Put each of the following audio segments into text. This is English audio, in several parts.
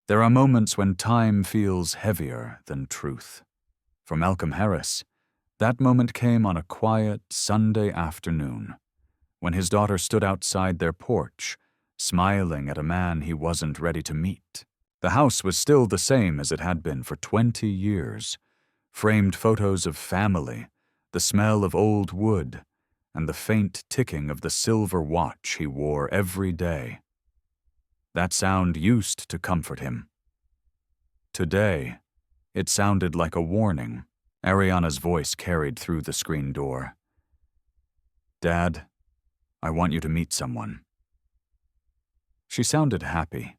There are moments when time feels heavier than truth. For Malcolm Harris, that moment came on a quiet Sunday afternoon, when his daughter stood outside their porch, smiling at a man he wasn't ready to meet. The house was still the same as it had been for 20 years. Framed photos of family, the smell of old wood, and the faint ticking of the silver watch he wore every day. That sound used to comfort him. Today, it sounded like a warning. Ariana's voice carried through the screen door. "Dad, I want you to meet someone." She sounded happy,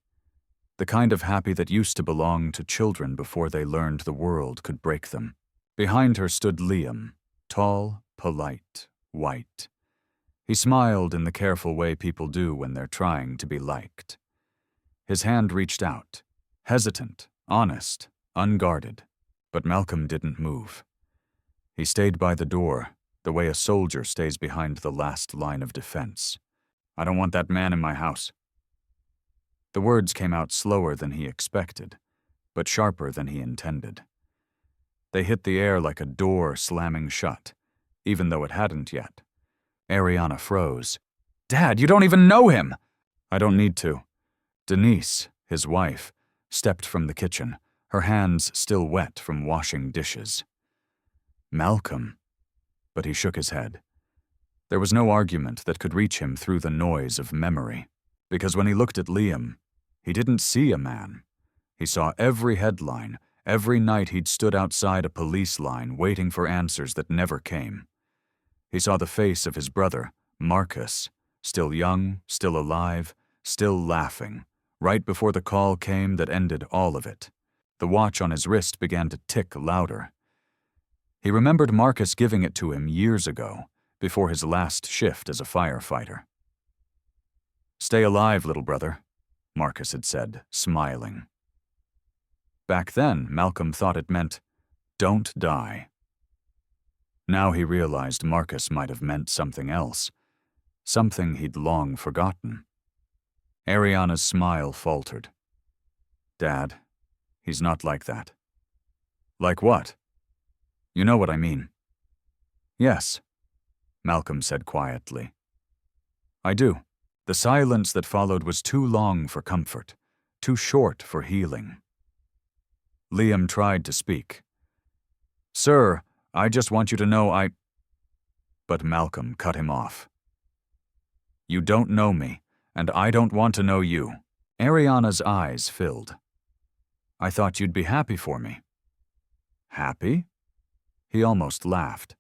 the kind of happy that used to belong to children before they learned the world could break them. Behind her stood Liam, tall, polite, white. He smiled in the careful way people do when they're trying to be liked. His hand reached out, hesitant, honest, unguarded, but Malcolm didn't move. He stayed by the door, the way a soldier stays behind the last line of defense. "I don't want that man in my house." The words came out slower than he expected, but sharper than he intended. They hit the air like a door slamming shut, even though it hadn't yet. Ariana froze. "Dad, you don't even know him!" "I don't need to." Denise, his wife, stepped from the kitchen, her hands still wet from washing dishes. "Malcolm," but he shook his head. There was no argument that could reach him through the noise of memory, because when he looked at Liam, he didn't see a man. He saw every headline, every night he'd stood outside a police line waiting for answers that never came. He saw the face of his brother, Marcus, still young, still alive, still laughing, right before the call came that ended all of it. The watch on his wrist began to tick louder. He remembered Marcus giving it to him years ago, before his last shift as a firefighter. "Stay alive, little brother," Marcus had said, smiling. Back then, Malcolm thought it meant, "Don't die." Now he realized Marcus might have meant something else, something he'd long forgotten. Ariana's smile faltered. "Dad, he's not like that." "Like what?" "You know what I mean." "Yes," Malcolm said quietly. "I do." The silence that followed was too long for comfort, too short for healing. Liam tried to speak. "Sir, I just want you to know I—" But Malcolm cut him off. "You don't know me, and I don't want to know you." Ariana's eyes filled. "I thought you'd be happy for me." "Happy?" He almost laughed.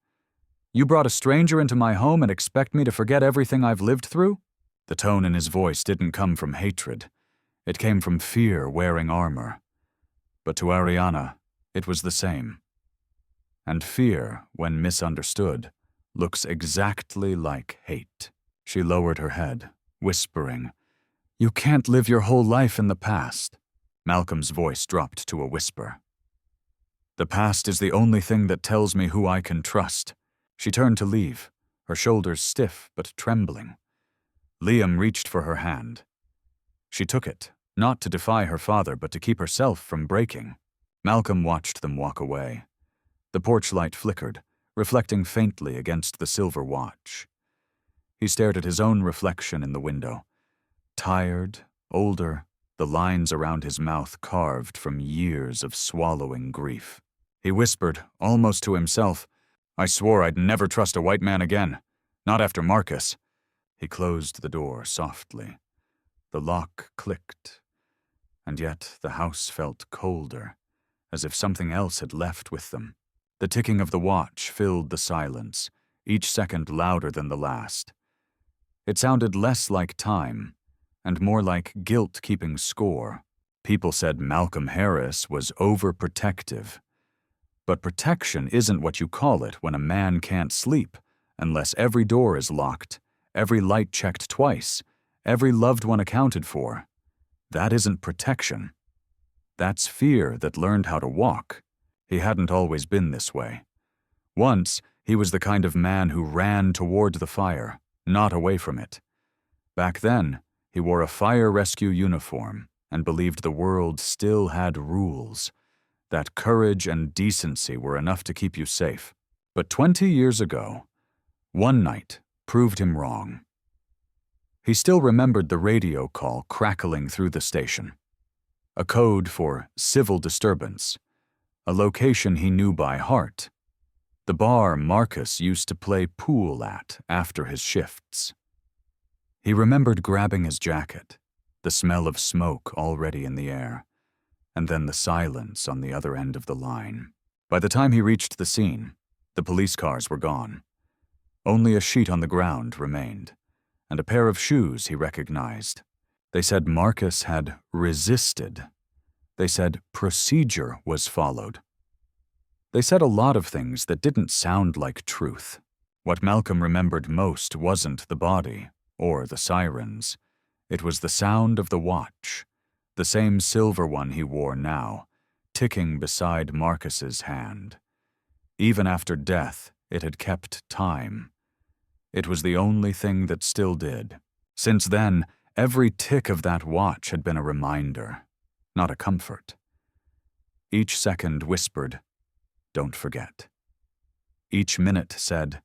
"You brought a stranger into my home and expect me to forget everything I've lived through?" The tone in his voice didn't come from hatred. It came from fear wearing armor. But to Ariana, it was the same. And fear, when misunderstood, looks exactly like hate. She lowered her head, whispering, "You can't live your whole life in the past." Malcolm's voice dropped to a whisper. "The past is the only thing that tells me who I can trust." She turned to leave, her shoulders stiff but trembling. Liam reached for her hand. She took it, not to defy her father but to keep herself from breaking. Malcolm watched them walk away. The porch light flickered, reflecting faintly against the silver watch. He stared at his own reflection in the window. Tired, older, the lines around his mouth carved from years of swallowing grief. He whispered, almost to himself, "I swore I'd never trust a white man again. Not after Marcus." He closed the door softly. The lock clicked. And yet the house felt colder, as if something else had left with them. The ticking of the watch filled the silence, each second louder than the last. It sounded less like time, and more like guilt keeping score. People said Malcolm Harris was overprotective. But protection isn't what you call it when a man can't sleep, unless every door is locked, every light checked twice, every loved one accounted for. That isn't protection. That's fear that learned how to walk. He hadn't always been this way. Once, he was the kind of man who ran toward the fire, not away from it. Back then, he wore a fire rescue uniform, and believed the world still had rules, that courage and decency were enough to keep you safe. But 20 years ago, one night proved him wrong. He still remembered the radio call crackling through the station, a code for civil disturbance, a location he knew by heart, the bar Marcus used to play pool at after his shifts. He remembered grabbing his jacket, the smell of smoke already in the air, and then the silence on the other end of the line. By the time he reached the scene, the police cars were gone. Only a sheet on the ground remained, and a pair of shoes he recognized. They said Marcus had resisted. They said procedure was followed. They said a lot of things that didn't sound like truth. What Malcolm remembered most wasn't the body or the sirens. It was the sound of the watch, the same silver one he wore now, ticking beside Marcus's hand. Even after death, it had kept time. It was the only thing that still did. Since then, every tick of that watch had been a reminder, not a comfort. Each second whispered, "Don't forget." Each minute said,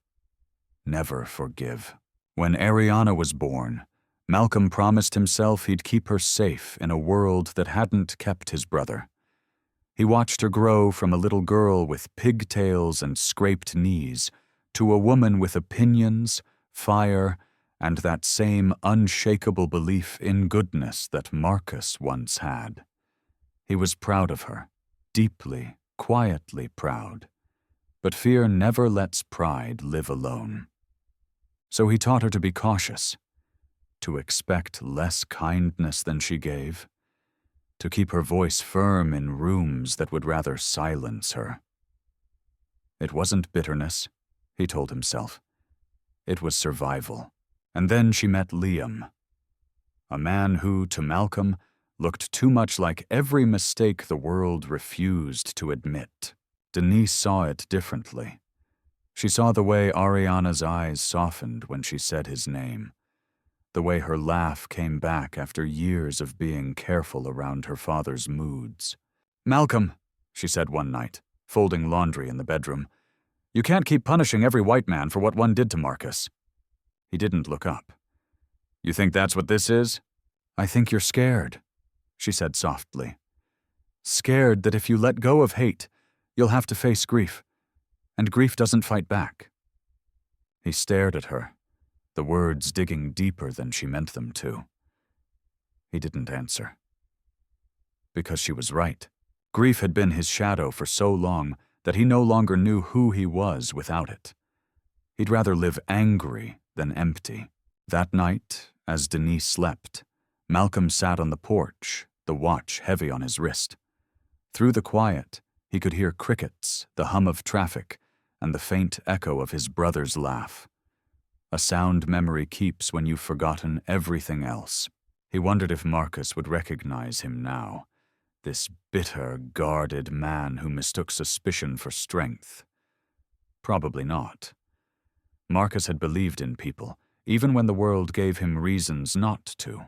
"Never forgive." When Ariana was born, Malcolm promised himself he'd keep her safe in a world that hadn't kept his brother. He watched her grow from a little girl with pigtails and scraped knees to a woman with opinions, fire, and that same unshakable belief in goodness that Marcus once had. He was proud of her, deeply, quietly proud. But fear never lets pride live alone. So he taught her to be cautious, to expect less kindness than she gave, to keep her voice firm in rooms that would rather silence her. It wasn't bitterness, he told himself. It was survival. And then she met Liam, a man who, to Malcolm, looked too much like every mistake the world refused to admit. Denise saw it differently. She saw the way Ariana's eyes softened when she said his name, the way her laugh came back after years of being careful around her father's moods. "Malcolm," she said one night, folding laundry in the bedroom, "you can't keep punishing every white man for what one did to Marcus." He didn't look up. "You think that's what this is?" "I think you're scared," she said softly. "Scared that if you let go of hate, you'll have to face grief, and grief doesn't fight back." He stared at her, the words digging deeper than she meant them to. He didn't answer. Because she was right. Grief had been his shadow for so long that he no longer knew who he was without it. He'd rather live angry than empty. That night, as Denise slept, Malcolm sat on the porch, the watch heavy on his wrist. Through the quiet, he could hear crickets, the hum of traffic, and the faint echo of his brother's laugh. A sound memory keeps when you've forgotten everything else. He wondered if Marcus would recognize him now, this bitter, guarded man who mistook suspicion for strength. Probably not. Marcus had believed in people, even when the world gave him reasons not to.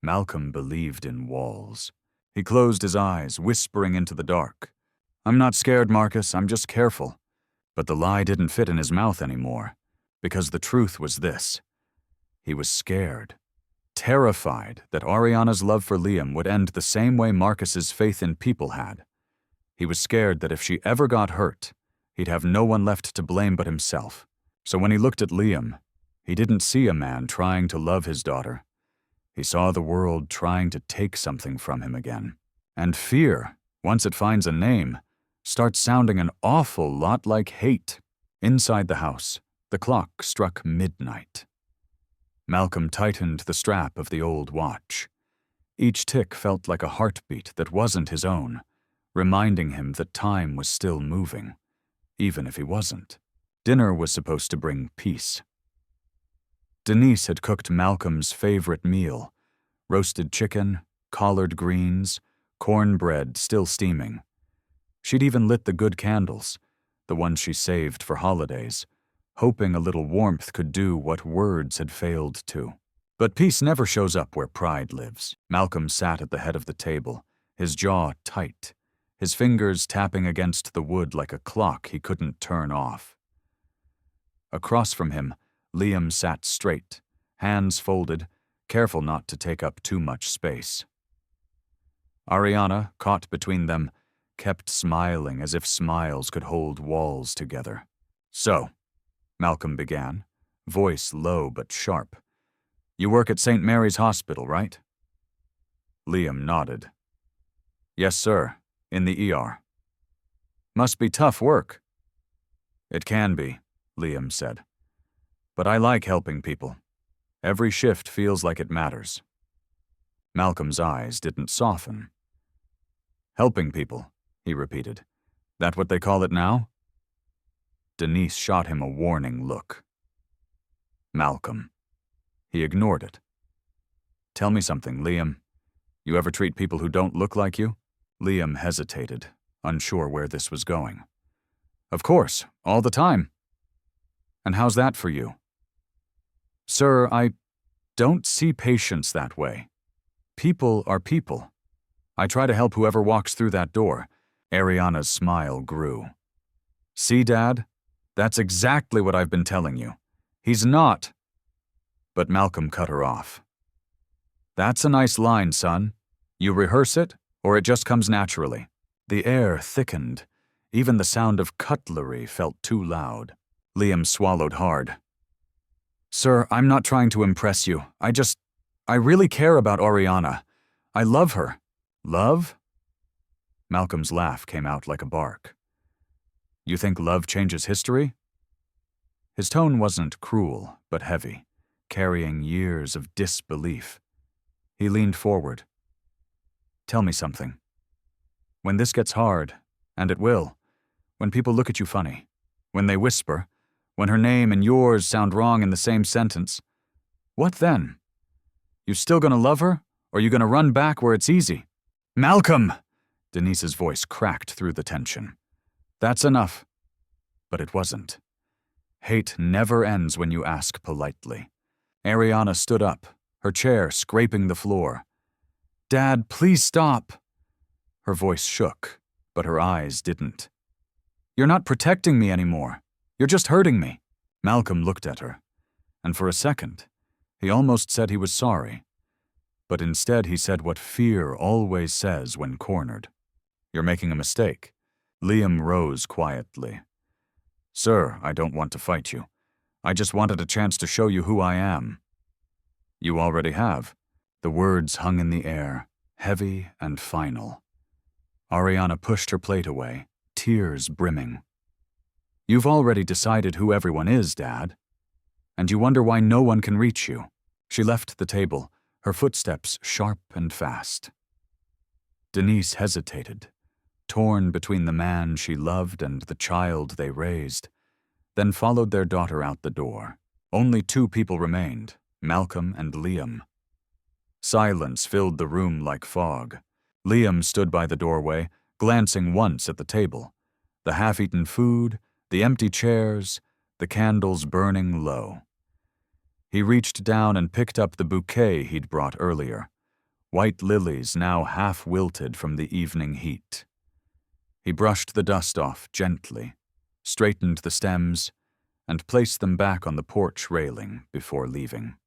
Malcolm believed in walls. He closed his eyes, whispering into the dark. "I'm not scared, Marcus, I'm just careful." But the lie didn't fit in his mouth anymore, because the truth was this. He was scared, terrified that Ariana's love for Liam would end the same way Marcus's faith in people had. He was scared that if she ever got hurt, he'd have no one left to blame but himself. So when he looked at Liam, he didn't see a man trying to love his daughter. He saw the world trying to take something from him again. And fear, once it finds a name, starts sounding an awful lot like hate. Inside the house, the clock struck midnight. Malcolm tightened the strap of the old watch. Each tick felt like a heartbeat that wasn't his own, reminding him that time was still moving, even if he wasn't. Dinner was supposed to bring peace. Denise had cooked Malcolm's favorite meal, roasted chicken, collard greens, cornbread still steaming. She'd even lit the good candles, the ones she saved for holidays, hoping a little warmth could do what words had failed to. But peace never shows up where pride lives. Malcolm sat at the head of the table, his jaw tight, his fingers tapping against the wood like a clock he couldn't turn off. Across from him, Liam sat straight, hands folded, careful not to take up too much space. Ariana, caught between them, kept smiling as if smiles could hold walls together. "So," Malcolm began, voice low but sharp, "you work at St. Mary's Hospital, right?" Liam nodded. "Yes, sir, in the ER." "Must be tough work." "It can be," Liam said. "But I like helping people. Every shift feels like it matters." Malcolm's eyes didn't soften. "Helping people," he repeated. "That what they call it now?" Denise shot him a warning look. "Malcolm." He ignored it. "Tell me something, Liam. You ever treat people who don't look like you?" Liam hesitated, unsure where this was going. "Of course, all the time." "And how's that for you?" "Sir, I don't see patients that way. People are people. I try to help whoever walks through that door." Ariana's smile grew. "See, Dad? That's exactly what I've been telling you. He's not." But Malcolm cut her off. "That's a nice line, son. You rehearse it, or it just comes naturally." The air thickened. Even the sound of cutlery felt too loud. Liam swallowed hard. "Sir, I'm not trying to impress you. I really care about Ariana. I love her." "Love?" Malcolm's laugh came out like a bark. "You think love changes history?" His tone wasn't cruel, but heavy, carrying years of disbelief. He leaned forward. "Tell me something. When this gets hard, and it will, when people look at you funny, when they whisper, when her name and yours sound wrong in the same sentence, what then? You still gonna love her, or you gonna run back where it's easy?" "Malcolm!" Denise's voice cracked through the tension. "That's enough." But it wasn't. Hate never ends when you ask politely. Ariana stood up, her chair scraping the floor. "Dad, please stop." Her voice shook, but her eyes didn't. "You're not protecting me anymore. You're just hurting me." Malcolm looked at her, and for a second, he almost said he was sorry. But instead he said what fear always says when cornered. "You're making a mistake." Liam rose quietly. "Sir, I don't want to fight you. I just wanted a chance to show you who I am." "You already have." The words hung in the air, heavy and final. Ariana pushed her plate away, tears brimming. "You've already decided who everyone is, Dad. And you wonder why no one can reach you." She left the table, her footsteps sharp and fast. Denise hesitated, torn between the man she loved and the child they raised, then followed their daughter out the door. Only two people remained, Malcolm and Liam. Silence filled the room like fog. Liam stood by the doorway, glancing once at the table, the half-eaten food, the empty chairs, the candles burning low. He reached down and picked up the bouquet he'd brought earlier, white lilies now half-wilted from the evening heat. He brushed the dust off gently, straightened the stems, and placed them back on the porch railing before leaving.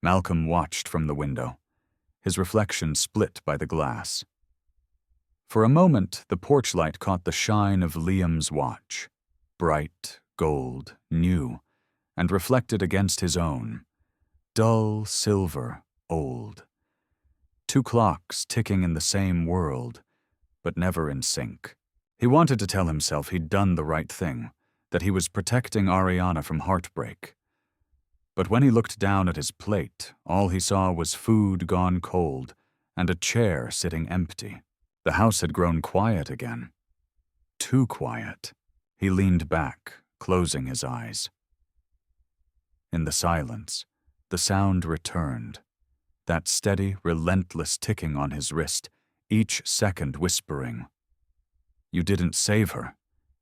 Malcolm watched from the window, his reflection split by the glass. For a moment, the porch light caught the shine of Liam's watch, bright, gold, new, and reflected against his own, dull silver, old. Two clocks ticking in the same world, but never in sync. He wanted to tell himself he'd done the right thing, that he was protecting Ariana from heartbreak. But when he looked down at his plate, all he saw was food gone cold and a chair sitting empty. The house had grown quiet again. Too quiet. He leaned back, closing his eyes. In the silence, the sound returned, that steady, relentless ticking on his wrist, each second whispering, "You didn't save her.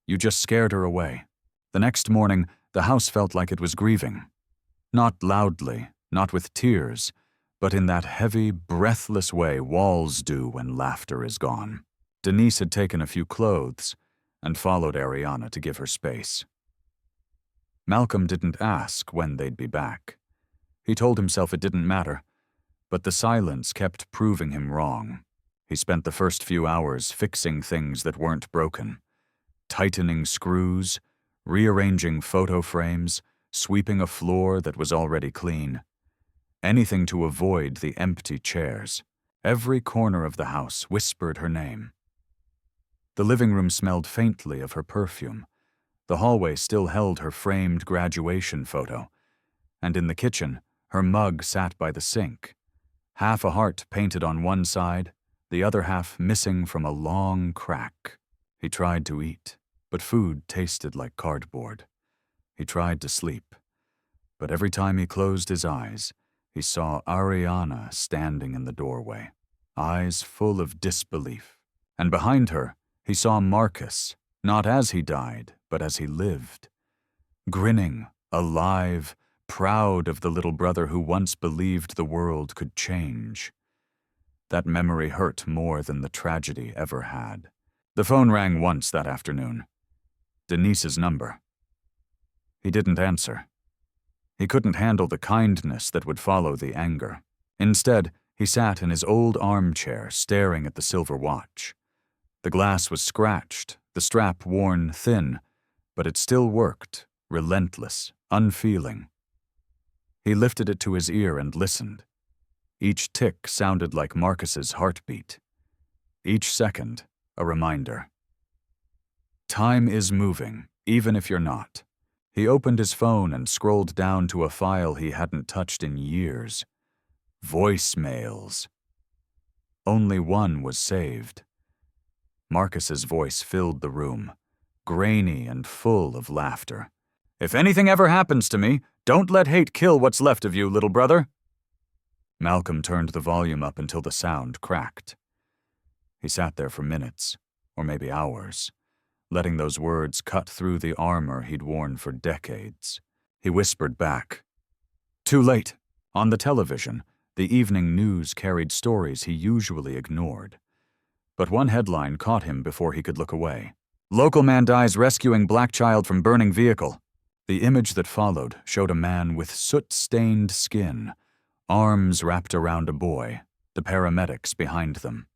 You just scared her away." The next morning, the house felt like it was grieving. Not loudly, not with tears, but in that heavy, breathless way walls do when laughter is gone. Denise had taken a few clothes and followed Ariana to give her space. Malcolm didn't ask when they'd be back. He told himself it didn't matter, but the silence kept proving him wrong. He spent the first few hours fixing things that weren't broken, tightening screws, rearranging photo frames, sweeping a floor that was already clean. Anything to avoid the empty chairs. Every corner of the house whispered her name. The living room smelled faintly of her perfume. The hallway still held her framed graduation photo. And in the kitchen, her mug sat by the sink. Half a heart painted on one side, the other half missing from a long crack. He tried to eat, but food tasted like cardboard. He tried to sleep, but every time he closed his eyes, he saw Ariana standing in the doorway, eyes full of disbelief. And behind her, he saw Marcus, not as he died, but as he lived. Grinning, alive, proud of the little brother who once believed the world could change. That memory hurt more than the tragedy ever had. The phone rang once that afternoon. Denise's number. He didn't answer. He couldn't handle the kindness that would follow the anger. Instead, he sat in his old armchair staring at the silver watch. The glass was scratched, the strap worn thin, but it still worked, relentless, unfeeling. He lifted it to his ear and listened. Each tick sounded like Marcus's heartbeat. Each second, a reminder. Time is moving, even if you're not. He opened his phone and scrolled down to a file he hadn't touched in years. Voicemails. Only one was saved. Marcus's voice filled the room, grainy and full of laughter. "If anything ever happens to me, don't let hate kill what's left of you, little brother." Malcolm turned the volume up until the sound cracked. He sat there for minutes, or maybe hours, letting those words cut through the armor he'd worn for decades. He whispered back. Too late. On the television, the evening news carried stories he usually ignored. But one headline caught him before he could look away. "Local man dies rescuing black child from burning vehicle." The image that followed showed a man with soot-stained skin, arms wrapped around a boy, the paramedics behind them.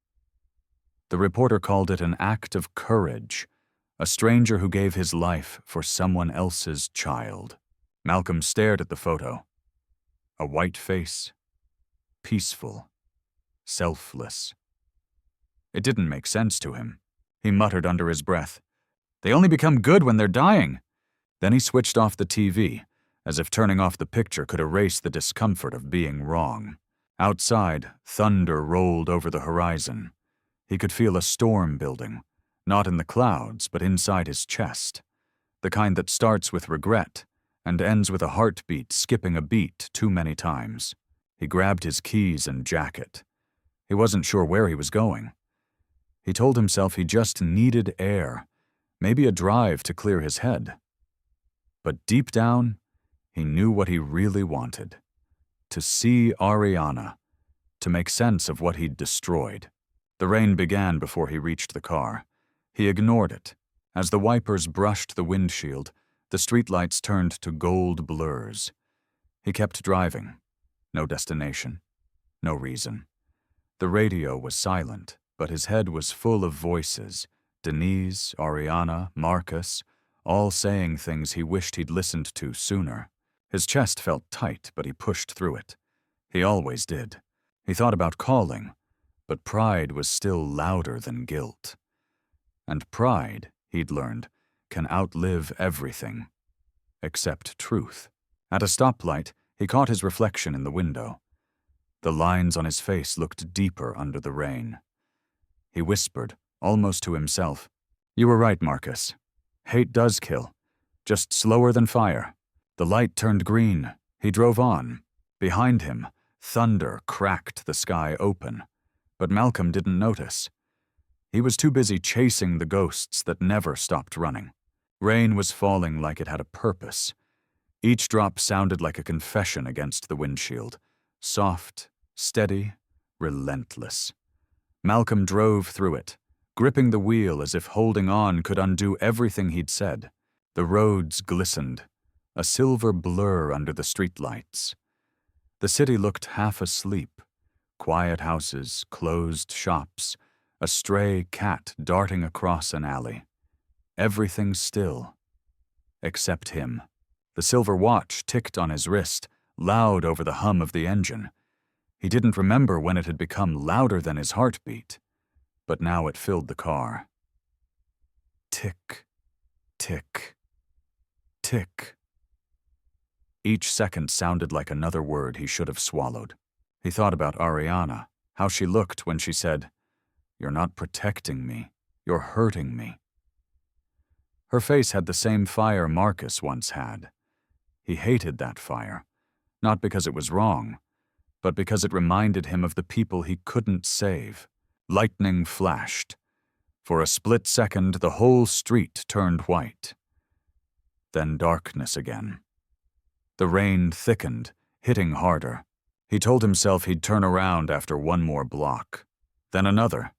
The reporter called it an act of courage, a stranger who gave his life for someone else's child. Malcolm stared at the photo. A white face, peaceful, selfless. It didn't make sense to him. He muttered under his breath, "They only become good when they're dying." Then he switched off the TV, as if turning off the picture could erase the discomfort of being wrong. Outside, thunder rolled over the horizon. He could feel a storm building, not in the clouds, but inside his chest, the kind that starts with regret and ends with a heartbeat skipping a beat too many times. He grabbed his keys and jacket. He wasn't sure where he was going. He told himself he just needed air, maybe a drive to clear his head. But deep down, he knew what he really wanted. To see Ariana, to make sense of what he'd destroyed. The rain began before he reached the car. He ignored it. As the wipers brushed the windshield, the streetlights turned to gold blurs. He kept driving. No destination. No reason. The radio was silent, but his head was full of voices. Denise, Ariana, Marcus, all saying things he wished he'd listened to sooner. His chest felt tight, but he pushed through it. He always did. He thought about calling, but pride was still louder than guilt. And pride, he'd learned, can outlive everything. Except truth. At a stoplight, he caught his reflection in the window. The lines on his face looked deeper under the rain. He whispered, almost to himself, "You were right, Marcus. Hate does kill, just slower than fire." The light turned green. He drove on. Behind him, thunder cracked the sky open. But Malcolm didn't notice. He was too busy chasing the ghosts that never stopped running. Rain was falling like it had a purpose. Each drop sounded like a confession against the windshield. Soft, steady, relentless. Malcolm drove through it, gripping the wheel as if holding on could undo everything he'd said. The roads glistened, a silver blur under the streetlights. The city looked half asleep. Quiet houses, closed shops, a stray cat darting across an alley. Everything still. Except him. The silver watch ticked on his wrist, loud over the hum of the engine. He didn't remember when it had become louder than his heartbeat, but now it filled the car. Tick, tick, tick. Each second sounded like another word he should have swallowed. He thought about Ariana, how she looked when she said, "You're not protecting me, you're hurting me." Her face had the same fire Marcus once had. He hated that fire, not because it was wrong, but because it reminded him of the people he couldn't save. Lightning flashed. For a split second, the whole street turned white. Then darkness again. The rain thickened, hitting harder. He told himself he'd turn around after one more block. Then another.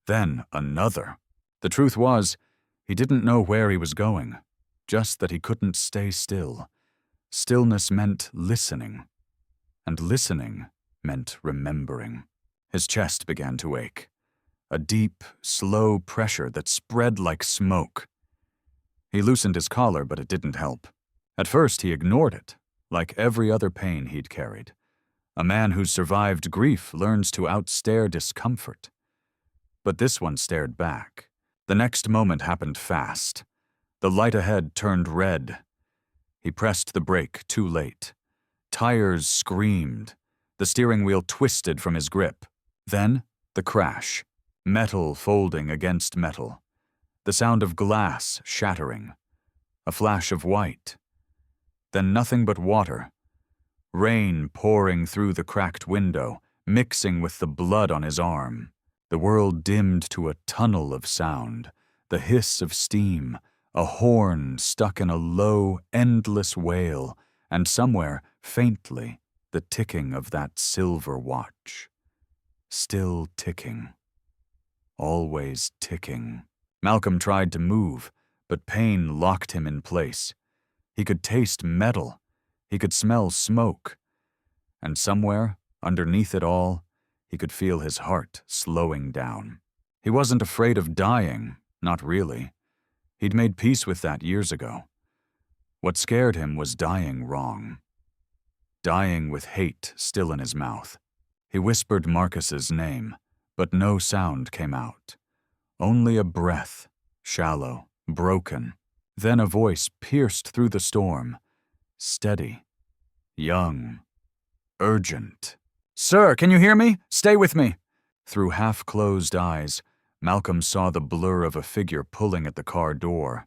Then another. The truth was, he didn't know where he was going, just that he couldn't stay still. Stillness meant listening, and listening meant remembering. His chest began to ache. A deep, slow pressure that spread like smoke. He loosened his collar, but it didn't help. At first, he ignored it, like every other pain he'd carried. A man who's survived grief learns to outstare discomfort. But this one stared back. The next moment happened fast. The light ahead turned red. He pressed the brake too late. Tires screamed. The steering wheel twisted from his grip. Then, the crash. Metal folding against metal. The sound of glass shattering. A flash of white. Then nothing but water. Rain pouring through the cracked window, mixing with the blood on his arm. The world dimmed to a tunnel of sound, the hiss of steam, a horn stuck in a low, endless wail, and somewhere, faintly, the ticking of that silver watch. Still ticking. Always ticking. Malcolm tried to move, but pain locked him in place. He could taste metal. He could smell smoke. And somewhere, underneath it all, he could feel his heart slowing down. He wasn't afraid of dying, not really. He'd made peace with that years ago. What scared him was dying wrong. Dying with hate still in his mouth. He whispered Marcus's name, but no sound came out. Only a breath, shallow, broken. Then a voice pierced through the storm. Steady. Young. Urgent. "Sir, can you hear me? Stay with me." Through half-closed eyes, Malcolm saw the blur of a figure pulling at the car door.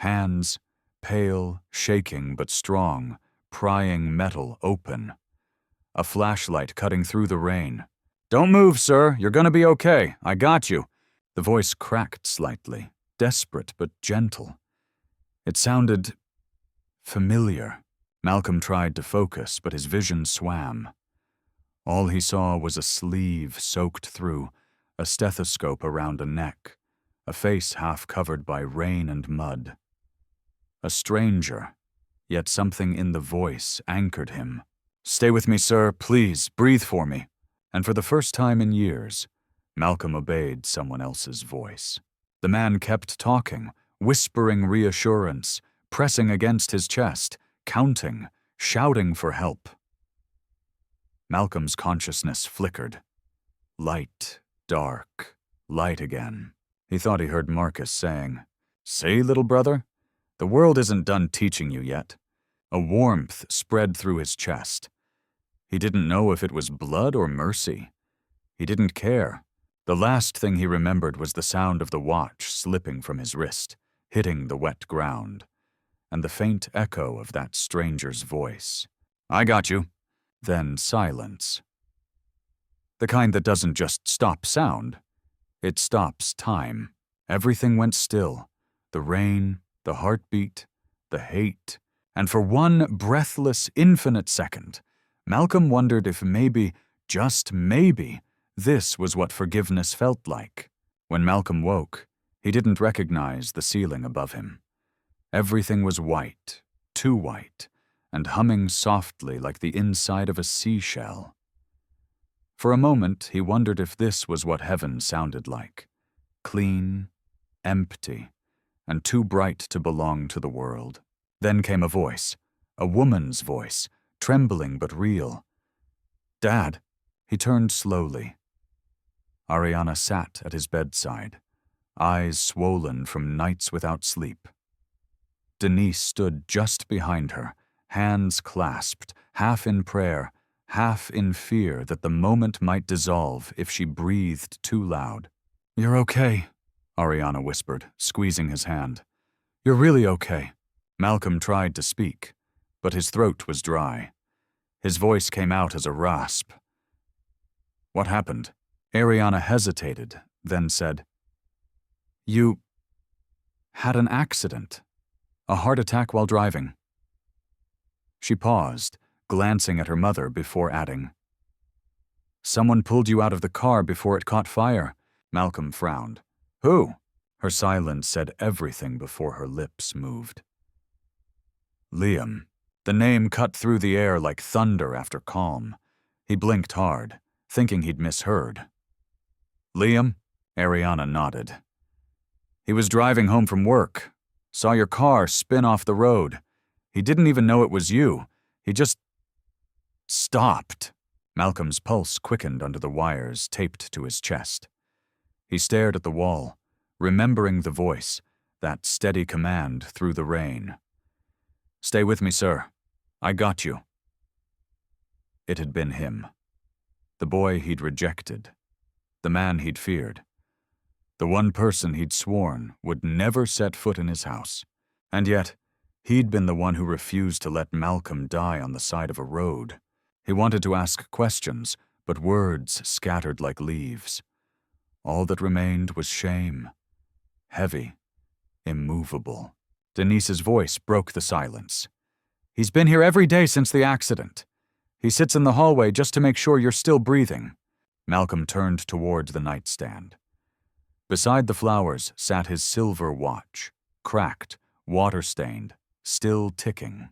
Hands, pale, shaking but strong, prying metal open. A flashlight cutting through the rain. "Don't move, sir. You're gonna be okay. I got you." The voice cracked slightly, desperate but gentle. It sounded familiar. Malcolm tried to focus, but his vision swam. All he saw was a sleeve soaked through, a stethoscope around a neck, a face half covered by rain and mud. A stranger, yet something in the voice anchored him. "Stay with me, sir, please, breathe for me." And for the first time in years, Malcolm obeyed someone else's voice. The man kept talking, whispering reassurance, pressing against his chest, counting, shouting for help. Malcolm's consciousness flickered. Light, dark, light again. He thought he heard Marcus saying, "See, little brother? The world isn't done teaching you yet." A warmth spread through his chest. He didn't know if it was blood or mercy. He didn't care. The last thing he remembered was the sound of the watch slipping from his wrist, hitting the wet ground, and the faint echo of that stranger's voice. "I got you." Then silence. The kind that doesn't just stop sound. It stops time. Everything went still. The rain, the heartbeat, the hate, And for one breathless, infinite second, Malcolm wondered if maybe, just maybe, this was what forgiveness felt like. When Malcolm woke, he didn't recognize the ceiling above him. Everything was white, too white, and humming softly like the inside of a seashell. For a moment, he wondered if this was what heaven sounded like. Clean, empty, and too bright to belong to the world. Then came a voice, a woman's voice, trembling but real. "Dad." He turned slowly. Ariana sat at his bedside, eyes swollen from nights without sleep. Denise stood just behind her, hands clasped, half in prayer, half in fear that the moment might dissolve if she breathed too loud. "You're okay," Ariana whispered, squeezing his hand. "You're really okay." Malcolm tried to speak, but his throat was dry. His voice came out as a rasp. "What happened?" Ariana hesitated, then said, "You had an accident, a heart attack while driving." She paused, glancing at her mother before adding, "Someone pulled you out of the car before it caught fire." Malcolm frowned. "Who?" Her silence said everything before her lips moved. "Liam." The name cut through the air like thunder after calm. He blinked hard, thinking he'd misheard. "Liam?" Ariana nodded. "He was driving home from work. Saw your car spin off the road. He didn't even know it was you. He just stopped." Malcolm's pulse quickened under the wires taped to his chest. He stared at the wall, remembering the voice, that steady command through the rain. "Stay with me, sir. I got you." It had been him. The boy he'd rejected. The man he'd feared. The one person he'd sworn would never set foot in his house. And yet, he'd been the one who refused to let Malcolm die on the side of a road. He wanted to ask questions, but words scattered like leaves. All that remained was shame. Heavy, immovable. Denise's voice broke the silence. "He's been here every day since the accident. He sits in the hallway just to make sure you're still breathing." Malcolm turned toward the nightstand. Beside the flowers sat his silver watch, cracked, water-stained, still ticking.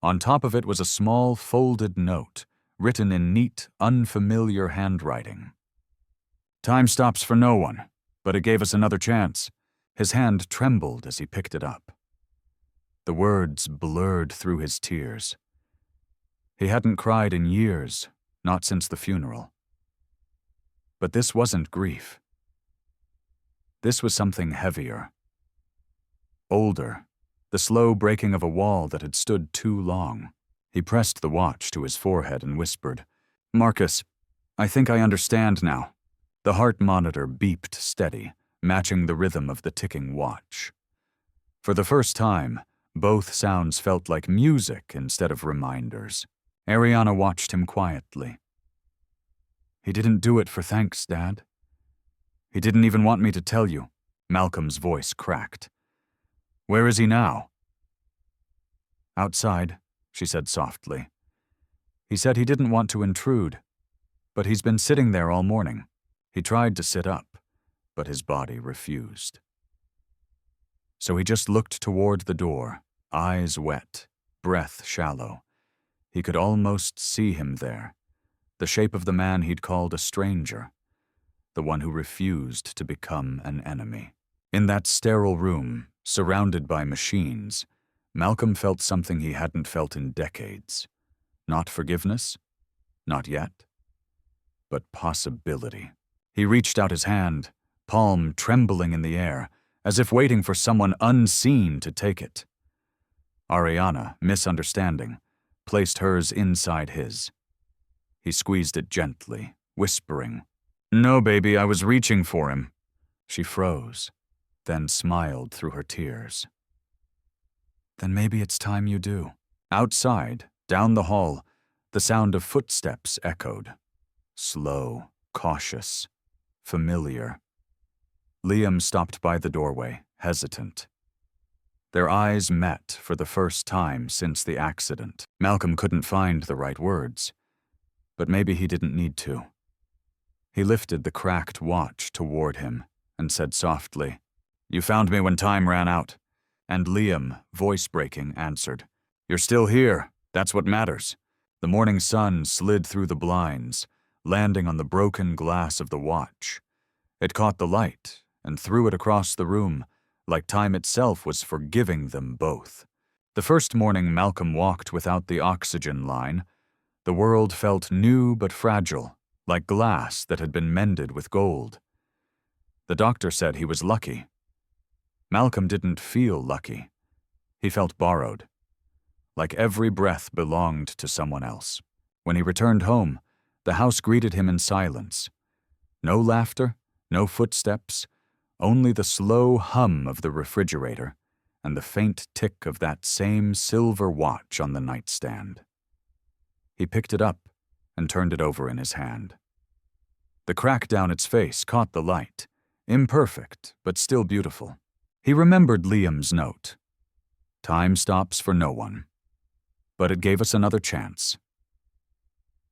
On top of it was a small folded note, written in neat, unfamiliar handwriting. "Time stops for no one, but it gave us another chance." His hand trembled as he picked it up. The words blurred through his tears. He hadn't cried in years, not since the funeral. But this wasn't grief. This was something heavier. Older, the slow breaking of a wall that had stood too long. He pressed the watch to his forehead and whispered, "Marcus, I think I understand now." The heart monitor beeped steady, matching the rhythm of the ticking watch. For the first time, both sounds felt like music instead of reminders. Ariana watched him quietly. "He didn't do it for thanks, Dad. He didn't even want me to tell you." Malcolm's voice cracked. "Where is he now?" "Outside," she said softly. "He said he didn't want to intrude, but he's been sitting there all morning." He tried to sit up, but his body refused. So he just looked toward the door, eyes wet, breath shallow. He could almost see him there, the shape of the man he'd called a stranger, the one who refused to become an enemy. In that sterile room, surrounded by machines, Malcolm felt something he hadn't felt in decades. Not forgiveness, not yet, but possibility. He reached out his hand, palm trembling in the air, as if waiting for someone unseen to take it. Ariana, misunderstanding, placed hers inside his. He squeezed it gently, whispering, "No, baby, I was reaching for him." She froze, then smiled through her tears. "Then maybe it's time you do." Outside, down the hall, the sound of footsteps echoed. Slow, cautious, familiar. Liam stopped by the doorway, hesitant. Their eyes met for the first time since the accident. Malcolm couldn't find the right words, but maybe he didn't need to. He lifted the cracked watch toward him and said softly, "You found me when time ran out." And Liam, voice-breaking, answered, "You're still here. That's what matters." The morning sun slid through the blinds, landing on the broken glass of the watch. It caught the light and threw it across the room, like time itself was forgiving them both. The first morning Malcolm walked without the oxygen line, the world felt new but fragile, like glass that had been mended with gold. The doctor said he was lucky. Malcolm didn't feel lucky. He felt borrowed, like every breath belonged to someone else. When he returned home, the house greeted him in silence. No laughter, no footsteps, only the slow hum of the refrigerator and the faint tick of that same silver watch on the nightstand. He picked it up and turned it over in his hand. The crack down its face caught the light, imperfect but still beautiful. He remembered Liam's note. "Time stops for no one, but it gave us another chance."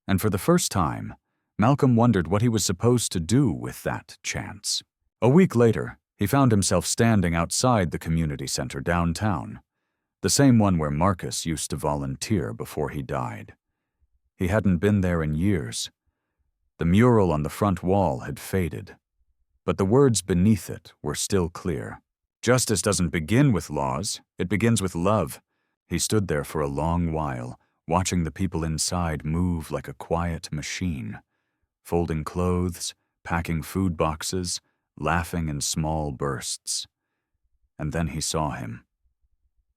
And for the first time, Malcolm wondered what he was supposed to do with that chance. A week later, he found himself standing outside the community center downtown, the same one where Marcus used to volunteer before he died. He hadn't been there in years. The mural on the front wall had faded, but the words beneath it were still clear. "Justice doesn't begin with laws, it begins with love." He stood there for a long while, watching the people inside move like a quiet machine, folding clothes, packing food boxes, laughing in small bursts. And then he saw him.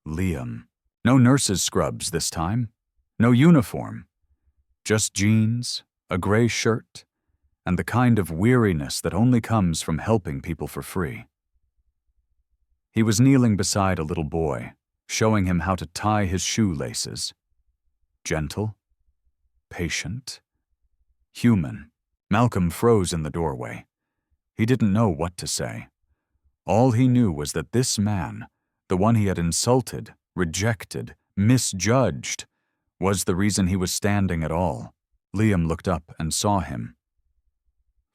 Liam. No nurse's scrubs this time. No uniform. Just jeans, a gray shirt, and the kind of weariness that only comes from helping people for free. He was kneeling beside a little boy, showing him how to tie his shoelaces. Gentle, patient, human. Malcolm froze in the doorway. He didn't know what to say. All he knew was that this man, the one he had insulted, rejected, misjudged, was the reason he was standing at all. Liam looked up and saw him.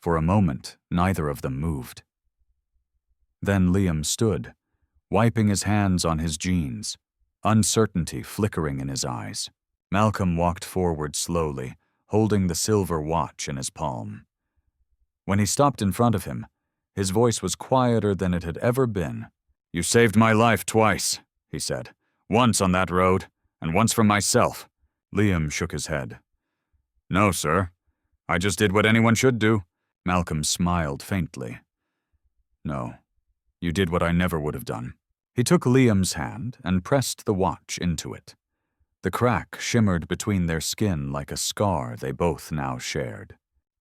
For a moment, neither of them moved. Then Liam stood, wiping his hands on his jeans, uncertainty flickering in his eyes. Malcolm walked forward slowly, holding the silver watch in his palm. When he stopped in front of him, his voice was quieter than it had ever been. "You saved my life twice," he said. "Once on that road, and once from myself." Liam shook his head. "No, sir. I just did what anyone should do." Malcolm smiled faintly. "No, you did what I never would have done." He took Liam's hand and pressed the watch into it. The crack shimmered between their skin like a scar they both now shared.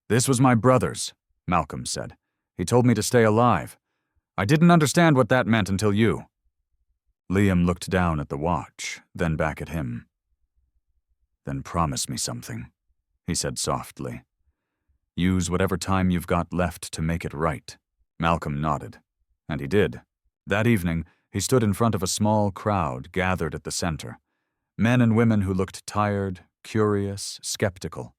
"This was my brother's," Malcolm said. "He told me to stay alive. I didn't understand what that meant until you." Liam looked down at the watch, then back at him. "Then promise me something," he said softly. "Use whatever time you've got left to make it right." Malcolm nodded, and he did. That evening, he stood in front of a small crowd gathered at the center, men and women who looked tired, curious, skeptical.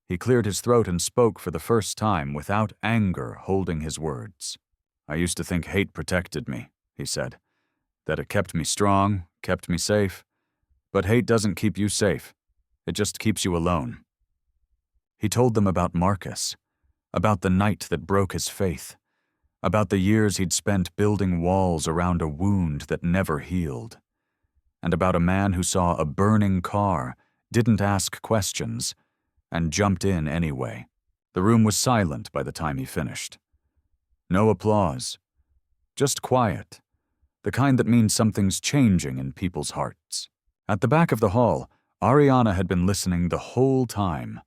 He cleared his throat and spoke for the first time without anger holding his words. "I used to think hate protected me," he said, "that it kept me strong, kept me safe. But hate doesn't keep you safe. It just keeps you alone." He told them about Marcus, about the night that broke his faith, about the years he'd spent building walls around a wound that never healed, and about a man who saw a burning car, didn't ask questions, and jumped in anyway. The room was silent by the time he finished. No applause, just quiet, the kind that means something's changing in people's hearts. At the back of the hall, Ariana had been listening the whole time.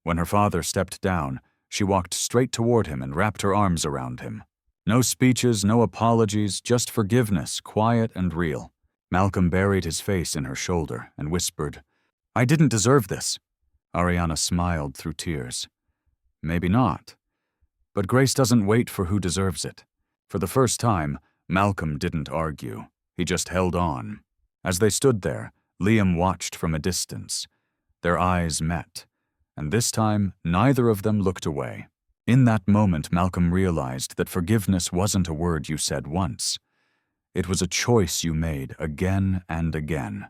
When her father stepped down, she walked straight toward him and wrapped her arms around him. No speeches, no apologies, just forgiveness, quiet and real. Malcolm buried his face in her shoulder and whispered, "I didn't deserve this." Ariana smiled through tears. "Maybe not. But grace doesn't wait for who deserves it." For the first time, Malcolm didn't argue. He just held on. As they stood there, Liam watched from a distance. Their eyes met, and this time neither of them looked away. In that moment, Malcolm realized that forgiveness wasn't a word you said once. It was a choice you made again and again.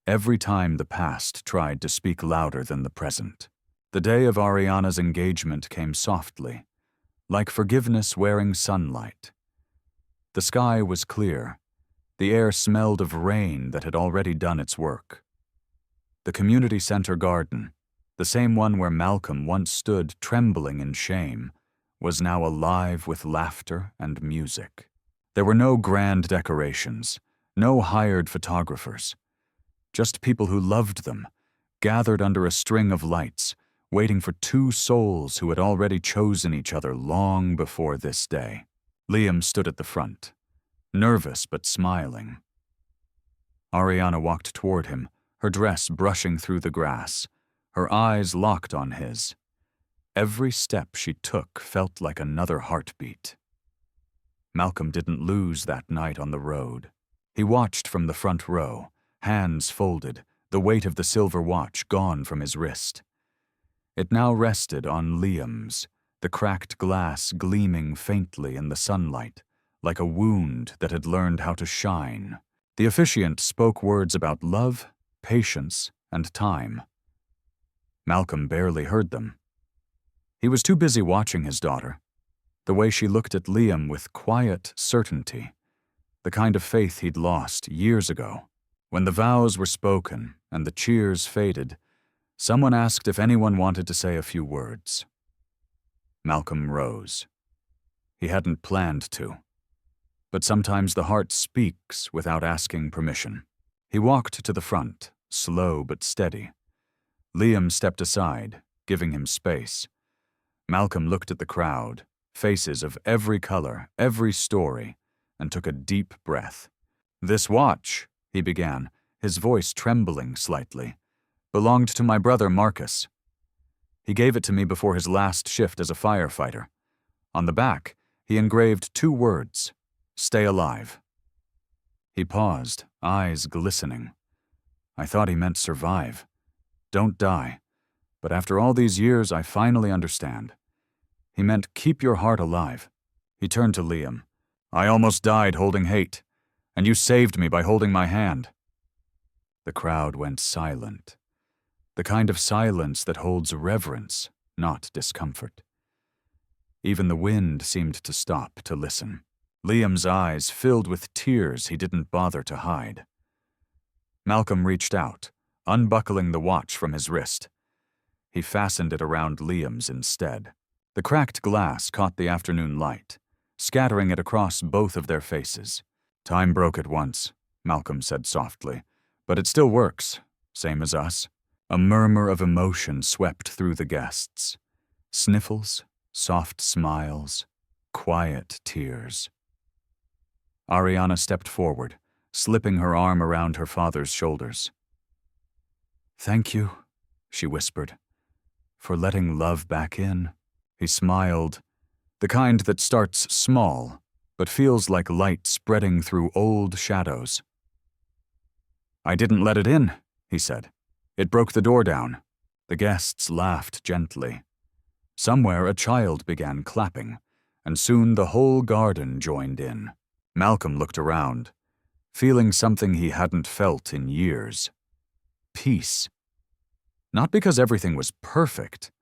Every time the past tried to speak louder than the present. The day of Ariana's engagement came softly, like forgiveness wearing sunlight. The sky was clear. The air smelled of rain that had already done its work. The community center garden, the same one where Malcolm once stood trembling in shame, was now alive with laughter and music. There were no grand decorations, no hired photographers. Just people who loved them, gathered under a string of lights, waiting for two souls who had already chosen each other long before this day. Liam stood at the front, nervous but smiling. Ariana walked toward him, her dress brushing through the grass, her eyes locked on his. Every step she took felt like another heartbeat. Malcolm didn't lose that night on the road. He watched from the front row, hands folded, the weight of the silver watch gone from his wrist. It now rested on Liam's, the cracked glass gleaming faintly in the sunlight, like a wound that had learned how to shine. The officiant spoke words about love, patience, and time. Malcolm barely heard them. He was too busy watching his daughter, the way she looked at Liam with quiet certainty, the kind of faith he'd lost years ago. When the vows were spoken and the cheers faded, someone asked if anyone wanted to say a few words. Malcolm rose. He hadn't planned to, but sometimes the heart speaks without asking permission. He walked to the front, slow but steady. Liam stepped aside, giving him space. Malcolm looked at the crowd, faces of every color, every story, and took a deep breath. "This watch," he began, his voice trembling slightly, "belonged to my brother Marcus. He gave it to me before his last shift as a firefighter. On the back, he engraved 2 words, 'Stay alive.'" He paused, eyes glistening. "I thought he meant survive. Don't die. But after all these years, I finally understand. He meant keep your heart alive." He turned to Liam. "I almost died holding hate, and you saved me by holding my hand." The crowd went silent. The kind of silence that holds reverence, not discomfort. Even the wind seemed to stop to listen. Liam's eyes filled with tears he didn't bother to hide. Malcolm reached out, unbuckling the watch from his wrist. He fastened it around Liam's instead. The cracked glass caught the afternoon light, scattering it across both of their faces. "Time broke at once," Malcolm said softly, "but it still works, same as us." A murmur of emotion swept through the guests. Sniffles, soft smiles, quiet tears. Ariana stepped forward, slipping her arm around her father's shoulders. "Thank you," she whispered, "for letting love back in." He smiled, the kind that starts small, but feels like light spreading through old shadows. "I didn't let it in," he said. "It broke the door down." The guests laughed gently. Somewhere a child began clapping, and soon the whole garden joined in. Malcolm looked around, feeling something he hadn't felt in years. Peace. Not because everything was perfect,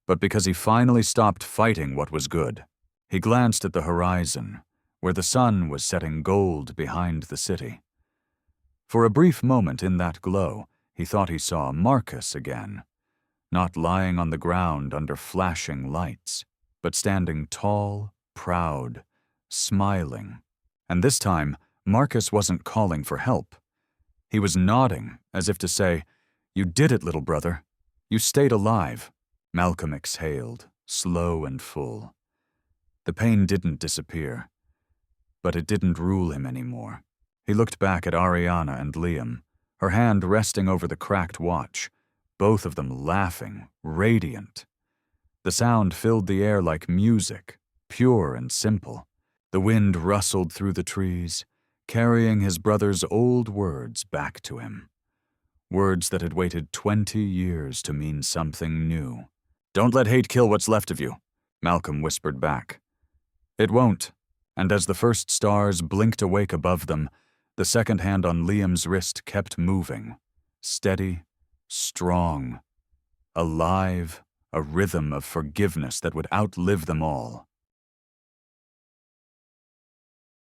but because he finally stopped fighting what was good. He glanced at the horizon, where the sun was setting gold behind the city. For a brief moment in that glow, he thought he saw Marcus again, not lying on the ground under flashing lights, but standing tall, proud, smiling. And this time, Marcus wasn't calling for help. He was nodding, as if to say, "You did it, little brother. You stayed alive." Malcolm exhaled, slow and full. The pain didn't disappear, but it didn't rule him anymore. He looked back at Ariana and Liam, her hand resting over the cracked watch, both of them laughing, radiant. The sound filled the air like music, pure and simple. The wind rustled through the trees, carrying his brother's old words back to him. Words that had waited 20 years to mean something new. "Don't let hate kill what's left of you," Malcolm whispered back. "It won't," and as the first stars blinked awake above them, the second hand on Liam's wrist kept moving, steady, strong, alive, a rhythm of forgiveness that would outlive them all.